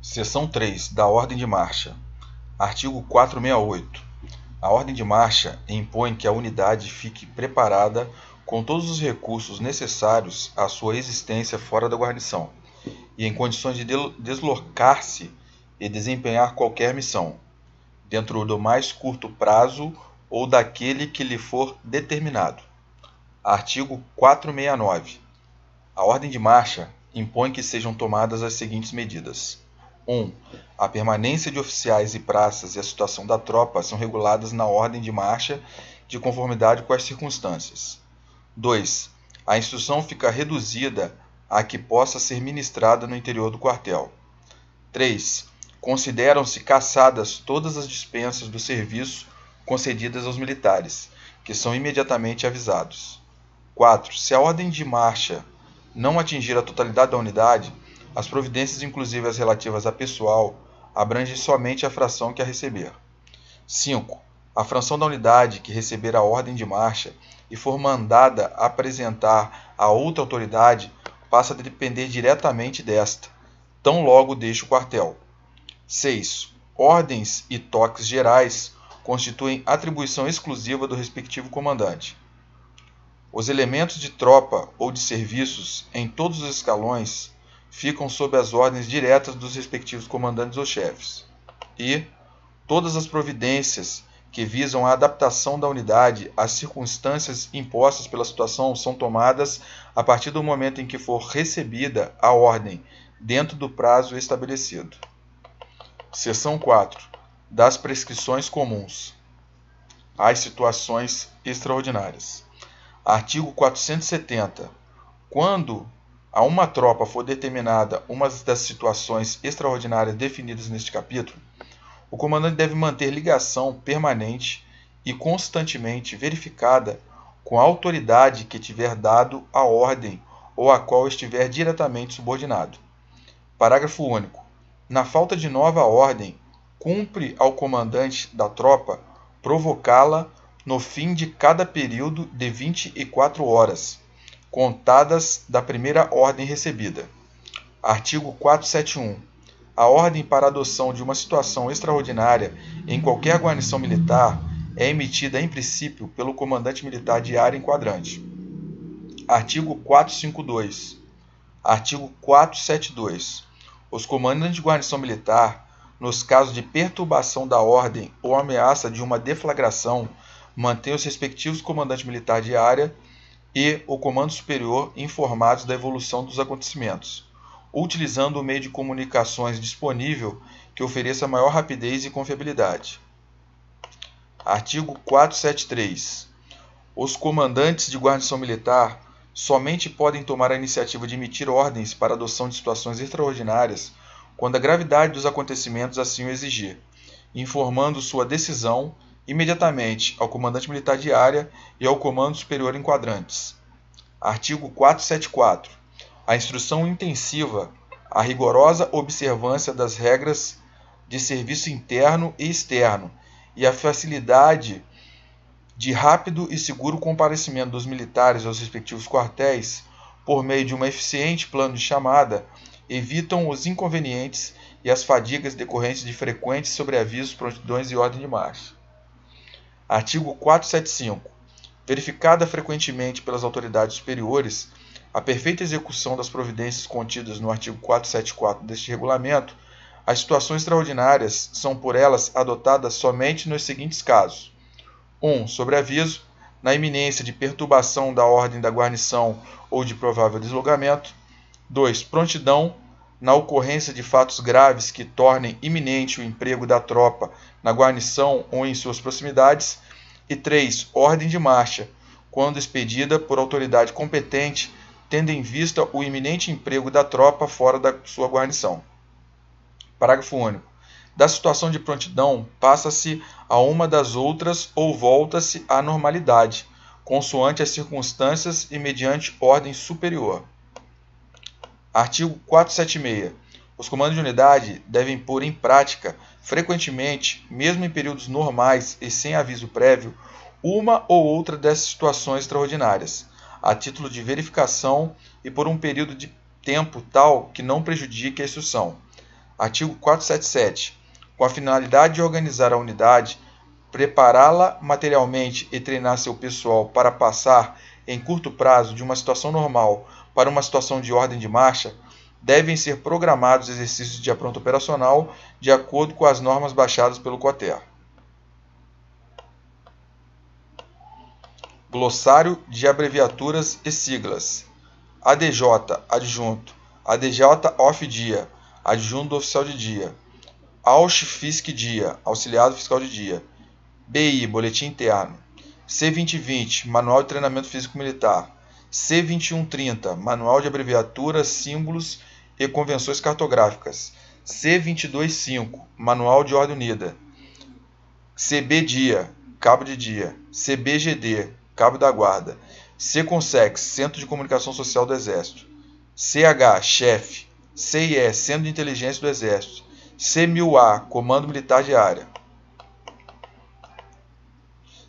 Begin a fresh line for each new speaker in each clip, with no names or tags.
Seção 3 da Ordem de Marcha. Artigo 468. A Ordem de Marcha impõe que a unidade fique preparada com todos os recursos necessários à sua existência fora da guarnição e em condições de deslocar-se e desempenhar qualquer missão, dentro do mais curto prazo ou daquele que lhe for determinado. Artigo 469. A Ordem de Marcha impõe que sejam tomadas as seguintes medidas. 1. A permanência de oficiais e praças e a situação da tropa são reguladas na ordem de marcha de conformidade com as circunstâncias. 2. A instrução fica reduzida a que possa ser ministrada no interior do quartel. 3. Consideram-se cassadas todas as dispensas do serviço concedidas aos militares, que são imediatamente avisados. 4. Se a ordem de marcha não atingir a totalidade da unidade, as providências, inclusive as relativas a pessoal, abrangem somente a fração que a receber. 5. A fração da unidade que receber a ordem de marcha e for mandada apresentar a outra autoridade passa a depender diretamente desta, tão logo deixe o quartel. 6. Ordens e toques gerais constituem atribuição exclusiva do respectivo comandante. Os elementos de tropa ou de serviços em todos os escalões ficam sob as ordens diretas dos respectivos comandantes ou chefes. E todas as providências que visam a adaptação da unidade às circunstâncias impostas pela situação são tomadas a partir do momento em que for recebida a ordem, dentro do prazo estabelecido. Seção 4. Das prescrições comuns às situações extraordinárias. Artigo 470. Quando a uma tropa for determinada uma das situações extraordinárias definidas neste capítulo, o comandante deve manter ligação permanente e constantemente verificada com a autoridade que tiver dado a ordem ou a qual estiver diretamente subordinado. Parágrafo único. Na falta de nova ordem, cumpre ao comandante da tropa provocá-la no fim de cada período de 24 horas, contadas da primeira ordem recebida. Artigo 471. A ordem para a adoção de uma situação extraordinária em qualquer guarnição militar é emitida em princípio pelo comandante militar de área enquadrante. Artigo 452. Artigo 472. Os comandantes de guarnição militar, nos casos de perturbação da ordem ou ameaça de uma deflagração, mantêm os respectivos comandantes militares de área e o comando superior informados da evolução dos acontecimentos, utilizando o meio de comunicações disponível que ofereça maior rapidez e confiabilidade. Artigo 473. Os comandantes de guarnição militar somente podem tomar a iniciativa de emitir ordens para a adoção de situações extraordinárias quando a gravidade dos acontecimentos assim o exigir, informando sua decisão imediatamente ao comandante militar de área e ao comando superior enquadrantes. Artigo 474. A instrução intensiva, a rigorosa observância das regras de serviço interno e externo e a facilidade de rápido e seguro comparecimento dos militares aos respectivos quartéis por meio de um eficiente plano de chamada evitam os inconvenientes e as fadigas decorrentes de frequentes sobreavisos, prontidões e ordem de marcha. Artigo 475. Verificada frequentemente pelas autoridades superiores a perfeita execução das providências contidas no artigo 474 deste regulamento, as situações extraordinárias são por elas adotadas somente nos seguintes casos. 1. Sobreaviso, na iminência de perturbação da ordem da guarnição ou de provável deslocamento. 2. Prontidão, na ocorrência de fatos graves que tornem iminente o emprego da tropa na guarnição ou em suas proximidades. E 3. Ordem de marcha, quando expedida por autoridade competente, tendo em vista o iminente emprego da tropa fora da sua guarnição. Parágrafo único. Da situação de prontidão, passa-se a uma das outras ou volta-se à normalidade, consoante as circunstâncias e mediante ordem superior. Artigo 476. Os comandos de unidade devem pôr em prática, frequentemente, mesmo em períodos normais e sem aviso prévio, uma ou outra dessas situações extraordinárias, a título de verificação e por um período de tempo tal que não prejudique a instrução, Artigo 477. Com a finalidade de organizar a unidade, prepará-la materialmente e treinar seu pessoal para passar, em curto prazo, de uma situação normal para uma situação de ordem de marcha, devem ser programados exercícios de apronto operacional de acordo com as normas baixadas pelo COTER. Glossário de abreviaturas e siglas. ADJ, adjunto. ADJ, off-dia, adjunto do oficial de dia. AUSH-FISC-dia, auxiliado fiscal de dia. BI, boletim interno. C2020, manual de treinamento físico militar. C2130, manual de abreviaturas, símbolos e convenções cartográficas. C225, manual de ordem unida. CB-dia, cabo de dia. CBGD, cabo da guarda. CCONSEX, Centro de Comunicação Social do Exército. CH, chefe. CIE, Centro de Inteligência do Exército. C1000A, Comando Militar de Área.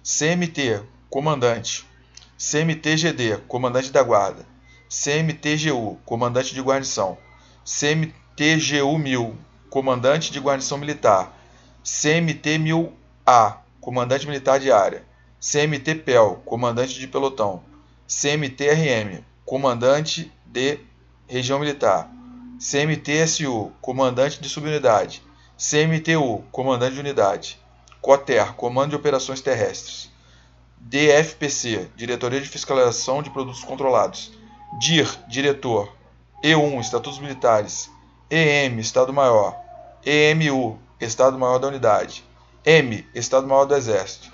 CMT, comandante. CMTGD, comandante da guarda. CMTGU, comandante de guarnição. CMTGU-1000, comandante de guarnição militar. CMT-1000A, comandante militar de área. CMT-PEL, comandante de pelotão. CMT-RM, comandante de região militar. CMT-SU, comandante de subunidade. CMTU, comandante de unidade. COTER, Comando de Operações Terrestres. DFPC, Diretoria de Fiscalização de Produtos Controlados. DIR, Diretor. E1, Estatutos Militares. EM, Estado-Maior. EMU, Estado-Maior da Unidade. M, Estado-Maior do Exército.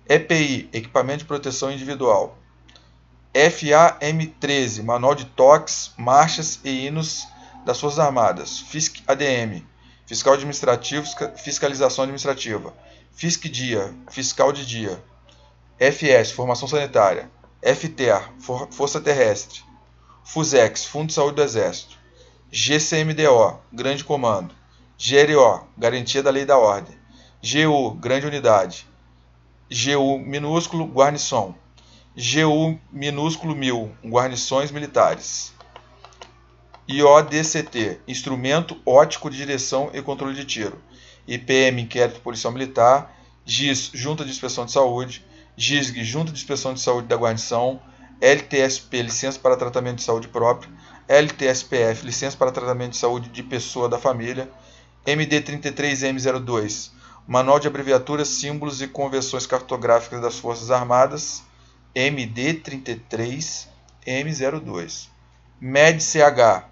EPI, Equipamento de Proteção Individual. FAM-13, Manual de toques, marchas e hinos das Forças Armadas. FISC-ADM, Fiscal Administrativo, Fiscalização Administrativa. FISC-dia, Fiscal de dia. FS, Formação Sanitária. FTER, Força Terrestre. FUSEX, Fundo de Saúde do Exército. GCMDO, Grande Comando. GRO, Garantia da Lei e da Ordem. GU, Grande Unidade. GU minúsculo, Guarnição. GU minúsculo 1000, Guarnições Militares. IODCT, Instrumento Ótico de Direção e Controle de Tiro. IPM, Inquérito Policial Militar. GIS, Junta de Inspeção de Saúde. GISG, Junta de Inspeção de Saúde da Guarnição. LTSP, Licença para Tratamento de Saúde Próprio. LTSPF, Licença para Tratamento de Saúde de Pessoa da Família. MD33M02, Manual de Abreviaturas, Símbolos e Convenções Cartográficas das Forças Armadas. MD33M02. MED-CH,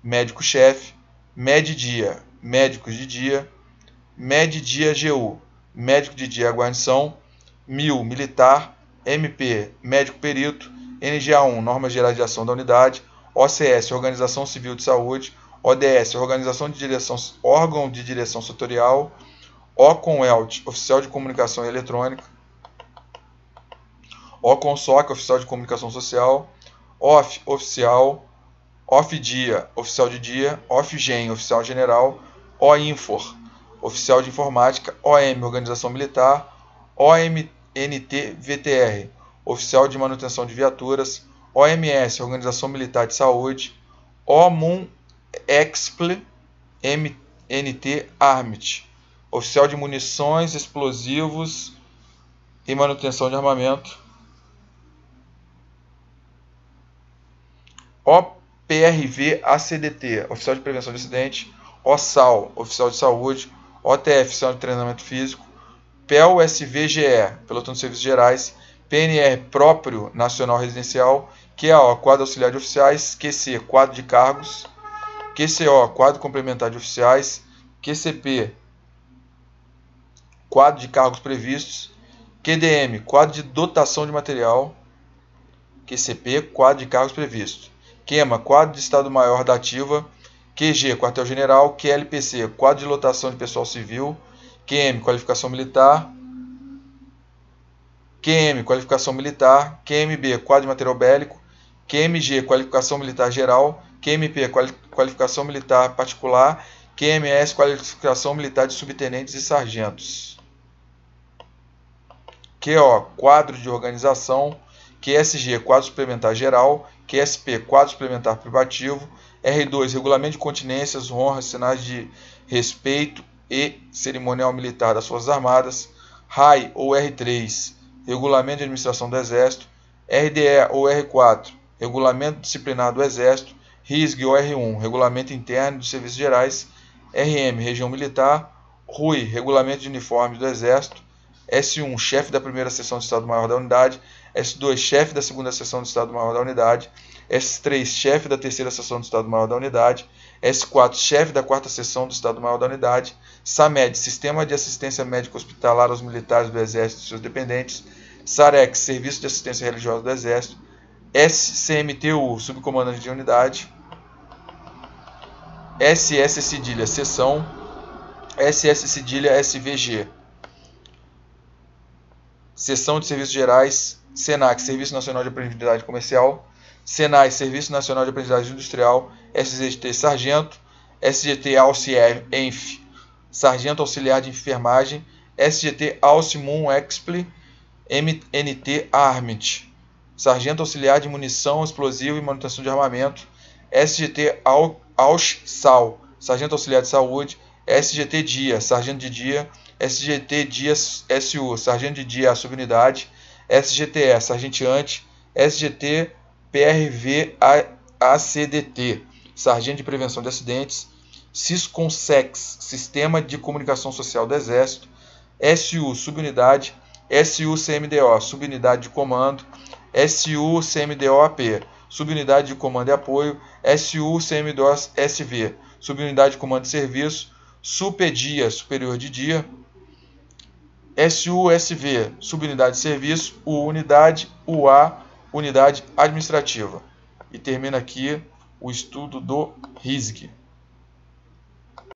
Médico-Chefe. MED-Dia, Médicos de Dia. MED-Dia-GU, Médico de Dia Guarnição. MIL, Militar. MP, Médico Perito. NGA1, Normas Gerais de Ação da Unidade. OCS, Organização Civil de Saúde. ODS, Órgão de Direção Setorial. OCONELT, Oficial de Comunicação Eletrônica. OCONSOC, Oficial de Comunicação Social. OFF, Oficial. OFF-Dia, Oficial de Dia. OFF-GEM, Oficial General. OINFOR, Oficial de Informática. OM, Organização Militar. OMNT-VTR, Oficial de Manutenção de Viaturas. OMS, Organização Militar de Saúde. OMUNEXPL, MNT Armit, Oficial de Munições, Explosivos e Manutenção de Armamento. OPRV-ACDT, Oficial de Prevenção de Acidente. OSAL, Oficial de Saúde. OTF, Oficial de Treinamento Físico. PEL-SVGE, Pelotão de Serviços Gerais. PNR, Próprio Nacional Residencial. QAO, Quadro Auxiliar de Oficiais. QC, Quadro de Cargos. QCO, Quadro Complementar de Oficiais. QCP, Quadro de Cargos Previstos. QDM, Quadro de Dotação de Material. QCP, Quadro de Cargos Previstos. QEMA, Quadro de Estado-Maior da Ativa. QG, Quartel-General. QLPC, Quadro de Lotação de Pessoal Civil. QM, Qualificação Militar. QM, Qualificação Militar. QMB, Quadro de Material Bélico. QMG, Qualificação Militar Geral. QMP, Qualificação Militar Particular. QMS, Qualificação Militar de Subtenentes e Sargentos. QO, Quadro de Organização. QSG, quadro suplementar geral, QSP, quadro suplementar privativo, R2, regulamento de continências, honras, sinais de respeito e cerimonial militar das Forças Armadas, RAI ou R3, regulamento de administração do Exército, RDE ou R4, regulamento disciplinar do Exército, RISG ou R1, regulamento interno dos serviços gerais, RM, região militar, RUI, regulamento de uniformes do Exército, S1, chefe da primeira seção do Estado-Maior da Unidade, S2, chefe da segunda seção do Estado-Maior da Unidade, S3, chefe da terceira seção do Estado-Maior da Unidade, S4, chefe da quarta seção do Estado-Maior da Unidade, SAMED, Sistema de Assistência Médica Hospitalar aos Militares do Exército e seus dependentes, SAREC, Serviço de Assistência Religiosa do Exército, SCMTU, Subcomandante de Unidade, SS Cedilha, Seção, SS Cedilha SVG, Seção de Serviços Gerais, SENAC, Serviço Nacional de Aprendizagem Comercial, SENAI, Serviço Nacional de Aprendizagem Industrial, SGT Sargento, SGT Auxiliar ENF, Sargento Auxiliar de Enfermagem, SGT Auximum Expli, MNT Armit, Sargento Auxiliar de Munição, Explosivo e Manutenção de Armamento, SGT AUXSAL, Sargento Auxiliar de Saúde, SGT DIA, Sargento de Dia, SGT DIA SU, Sargento de Dia Subunidade, SGTE, Sargenteante, SGT PRV ACDT, Sargento de Prevenção de Acidentes, SISCONSEX, Sistema de Comunicação Social do Exército, SU, Subunidade, SU CMDO, Subunidade de Comando, SU CMDO-AP, Subunidade de Comando e Apoio, SU CMDO-SV, Subunidade de Comando e Serviço, SUPEDIA, Superior de Dia, SUSV, Subunidade de Serviço, Unidade, UA, Unidade Administrativa. E termina aqui o estudo do RISG.